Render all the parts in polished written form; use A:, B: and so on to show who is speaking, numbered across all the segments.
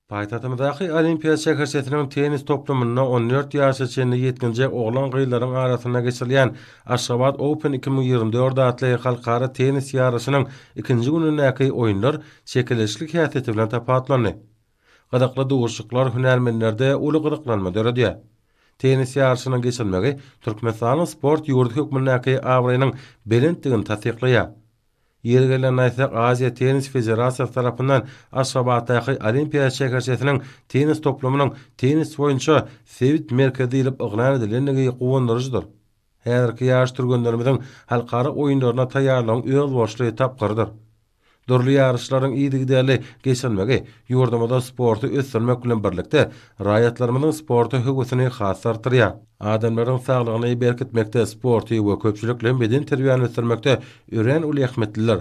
A: Paytahtymyzdaki Olimpiya şäherçetiniň tenis toplamyna 14 ýaşa çenli ýetginjek oglan gyýlaryň arasyna geçirilýän Aşgabat Open 2024 adly halkara tenis ýaraşynyň ikinji günündäki oýunlar çekilişlik häsiýeti bilen tapatlandy. Gadakly dowuşyklar hünärmenlerde uly gydyklanma döredýär. Tenis ýaraşynyň geçirilmegi Türkmenistanyň sport ýurdy hökümindäki awraýynyň belentdigini tasdikleýär. Ýeri gelen aýsak Aziýa Tenis Federasiýasy tarapyndan Aşgabatdaky Olimpiya şäherçetiniň tenis toplamynyň tenis boýunça sewit merkezi ilip yglan edilenligi gowundyryjydyr. Häzirki ýaş türgenlerimiziň halkara oýunlaryna taýýarlygyň öz boşlugy tapgyrdyr. Durly ýarışlaryň ýygy-däli geçilmegi ýurdumyzda sporty ösdürmek bilen birlikde raýatlarymyzyň sporty höwüsini has artdyrýar. Adamlaryň saglygyny berkitmekde sporty we köpçülikle beden terbiýany ösdürmekde ören uly ähmetliler.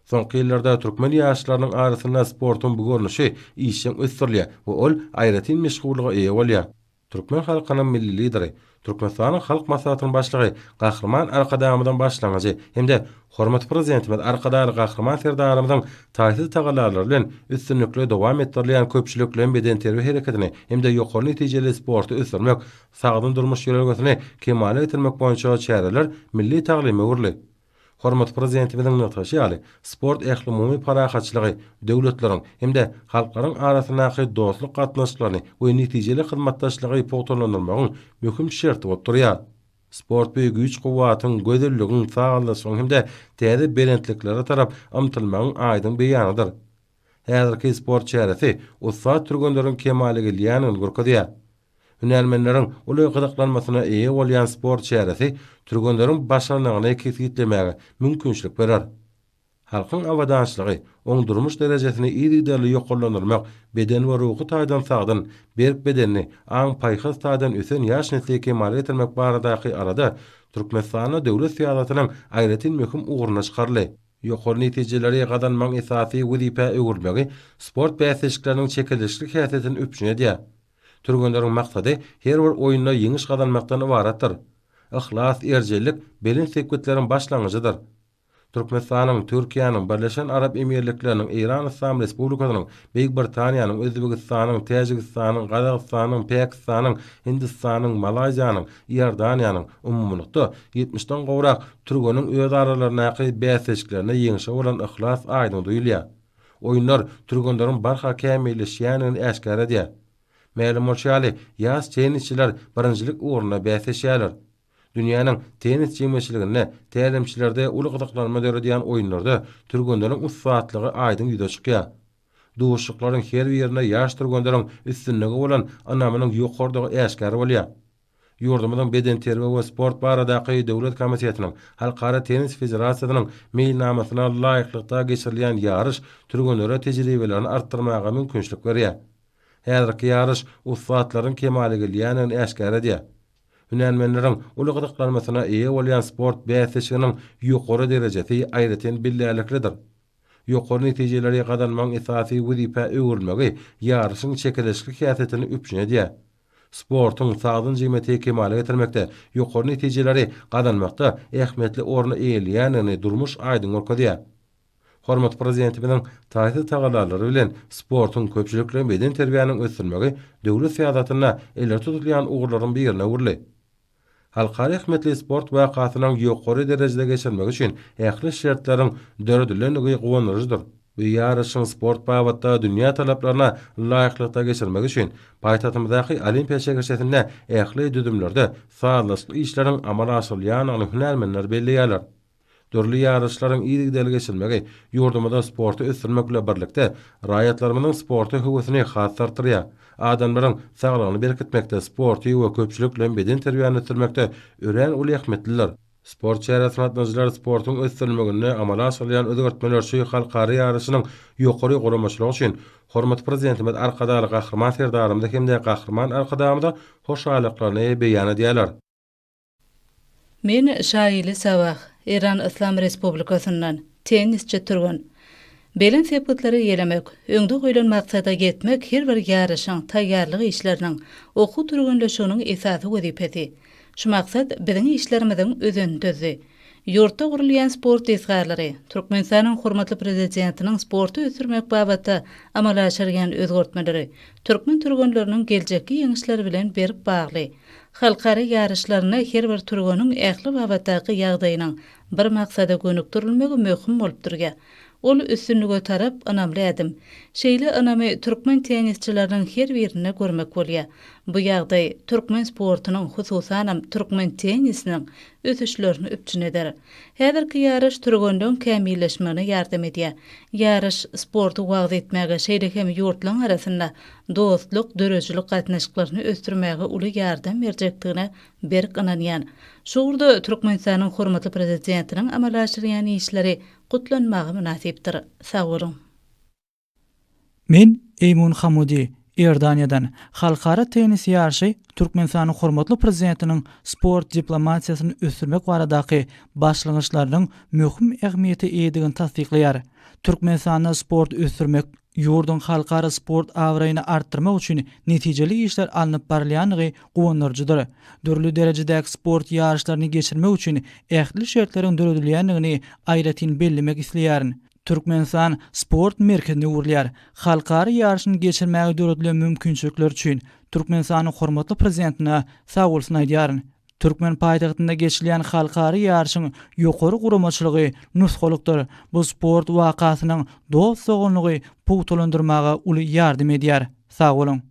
A: Soňky ýyllarda türkmen ýaşlarynyň arasynda sportyň bu görnüşi işin ösdürilýär we ol aýratyn meşgullyga eýe bolýar. Türkmen halkynyň milli lideri, Türkmenistanyň halk maslahatynyň başlygy Gahrman Arkadamydan başlanýy hemde hormat prezidentimiz Arkadaly Gahrman Serdaramyň taýsy tagalarlar bilen üstünlikle dowam etdirilýän köpçülikle beden terbiýe hereketini hemde ýokary netijeli sporty ösdürmek, sagdyn durmuş ýöregesini kemale getirmek boýunça çäreler milli taglimy urly. Hormat prezidentimiziň nutgy ýaly sport ählumumy parahatçylygy döwletleriň hemde halklaryň arasyndaky dostluk gatnaşyklaryny we netijeli hyzmatdaşlygy pogtalandyrmagyň möhüm şerti bolup durýar. Sport büyük güç kuwatyň gözelligiň sağlanmasyny hemde täze belentliklere tarap amtylmagyň aýdyn beýanydyr. Häzirki sport çäresi ussat türgenleriň kemale gelýänini görkezýär. Hünärmenleriň uly gydyklanmasyna eýe bolýan sport çäresi türgenleriň başarlygyny kesgitlemäge mümkinçilik berer. Halkyň awadançylygy, oň durmuş derejesini ýygy-däli ýokarlandyrmak, beden we ruhy taýdan sagdyn, berk bedenini aň paýhas taýdan ösen ýaş nesli kemale getirmek baradaky arada Türkmenistanyň döwlet syýasatynyň aýratyn möhüm ugruna çykarly. Ýokary netijeleri gadanmaň esasy wezipe öwürmegi sport bäsleşikleriniň çekilişlik häsiýetini öpüşne edýär. Türgenleriň maksady her bir oýunda ýeňiş gadanmakdan ibaratdyr. Ihlas, erjelik belin sekwetleriň başlangyjydyr. Türkmenistanyň, Türkiýanyň, Birleşen Arap Emirlikläriniň, Iran Islam Respublikasynyň, Beýik Britaniýanyň, Özbegistanyň, Täjikistanyň, Gazagystanyň, Pakistanyň, Hindistanyň, Malaýziýanyň, Ýordaniýanyň umumlukda 70-den gowrak türgeniň öz aralarynaky bäsleşiklerine ýeňişe bolan ihlas aýdyň duýulýar. Oýunlar türgenleriň barha kämilleşýänini äşkar edýär. Mälim bolýaly, ýaş tenisçiler birinjilik ugruna bäsleşýärler. Dünýäniň tenis jemgyýetçiligine tälimçilerde uly gydyklanma döredýän oýunlarda türgenleriň ussatlygy aýdyn ýüze çykýar. Dowuşyklaryň her ýerine ýaş türgenleriň üstünligi bolan anamynyň ýokardygy äşkar bolýar. Ýurdumyzyň beden terbiýe we sport baradaky döwlet komitiýetiniň Halkara Tenis Federasiýasynyň meýilnamasyna laýyklykda geçirilýän ýarış türgenlere tejribelerini artdyrmaga mümkinçilik berýär. Häzirki ýarış ussatlaryň kemale gelýänini äşkar edýär. Hünärmenleriň uly gydyklanmasyna eýe bolýan sport bäsleşiginiň ýokary derejesi aýratyn billärliklidir. Ýokary netijeleri gadanmaň esasy wezipe öwürmegi ýarışyň çekilişlik häsiýetini öpüşne edýär. Sportyň sagdyn jemgyýeti kemale getirmekde ýokary netijeleri gadanmakda ähmetli orna eýilýänini durmuş aýdyn görkezýär. Hormat prezidentimizin taýsy tagalarlary bilen sportyň köpçülikle beden terbiýanyň ösdürmegi döwlet syýasatyna eller tutulýan ugurlaryň birine urly. Halkara ähmetli sport wakatynyň ýokary derejede geçirmegi üçin ähli şertleriň döredilenligi gowundyryjydyr. Bu ýaraşyň sport babatda dünýä talaplaryna laýyklykda geçirmegi üçin paýtahtymyzdaky Olimpiya şäherçetinde ähli düdümlerde sağlaşyk işleriň amala aşyrylýanyny hünärmenler belliýärler. Dörli ýarışlaryň ýygy-däli geçilmegi ýurdumyzda sporty ösdürmek bilen birlikde raýatlarymyzyň sporty höwüsini has artdyrýar. Adamlaryň saglygyny berkitmekde, sporty we köpçülikle beden terbiýany ösdürmekde ören uly ähmetliler. Sport çäresine atnaşylar sportyň ösdürmegine amala aşyrylýan özgertmeler şu halkara ýarışynyň ýokary guramaçylygy üçin hormat prezidentimiz Arkadaly Gahrman Serdaramda hemde Gahrman Arkadamda hoşalyklaryny beýan edýärler.
B: Men Şaýly Sabah, İran Islam Respublikasynyň tenisçi türgen. Belen sepetleri ýelemek, öňde goýulan maksada getmek her bir ýaraşyň taýýarlyk işleriniň oku türgenleşiginiň esasy wezipesi. Şu maksat biziň işlerimiziň özüni tözi. Yurtda gurulýan sport izgarlary, Türkmenistanyň hormatly prezidentiniň sporty ösürmek babatda amala aşyrýan özgörtmeleri, türkmen turgunlarynyň geljekki ýeňişleri bilen berip bagly. Halkary ýarışlaryna her bir turgonyň ähli babatdaky ýagdaýynyň bir maksada gönükdirilmegi möhüm bolup durýar. Ol üstünlüge tarap anamly edim. Şeýle anamy türkmen tenisçileriniň her birine görmek bolýar. Bu ýagdaý türkmen sportunyň hususan türkmen tenisiniň ösüşlerini üpçün eder. Häzirki ýarış turgondan kämilleşmegine ýardam edýär. Ýarış sportu wagt etmäge şeýle hem ýurtlaryň arasynda dostluk, dörejlik gatnaşyklaryny ösdürmäge uly ýardam berjekdigine berk inanýan. Şurda Türkmenistanyň hormatly prezidentiniň amala aşyrýan işleri gutlanmagy münasipdir. Sag bolun.
C: Men Eymun Hamudi Erdaniýadan halkara tenis ýarşy Türkmenistanyň hormatly prezidentiniň sport diplomatiýasyny ösürmek baradaky başlangyçlarynyň möhüm ähmiýeti edigini tasdikleýär. Türkmenistanda sport ösürmek ýurdun halkara sport awraýyny artdyrmak üçin netijeli işler alınıp barylýanyny gowandyrjydyr. Dörli derejedäki sport ýarşlaryny geçirmek üçin ähli şertleriň döredilýändigini aýratyn bellemek isleýärin. Türkmenistan sport merkezine uğurlayar. Halkary ýarşyny geçirmäge döredilýän mümkinçilikler üçin Türkmenistanyň hormatly prezidentine sag bolsun aýdýaryn. Türkmen paýtagtynda geçirilýän halkary ýarşyň ýokary guramaçylygy nusgalykdyr. Bu sport wakasynyň dost soňlygy puwtulandyrmaga uly ýardam edýär. Sag bolun.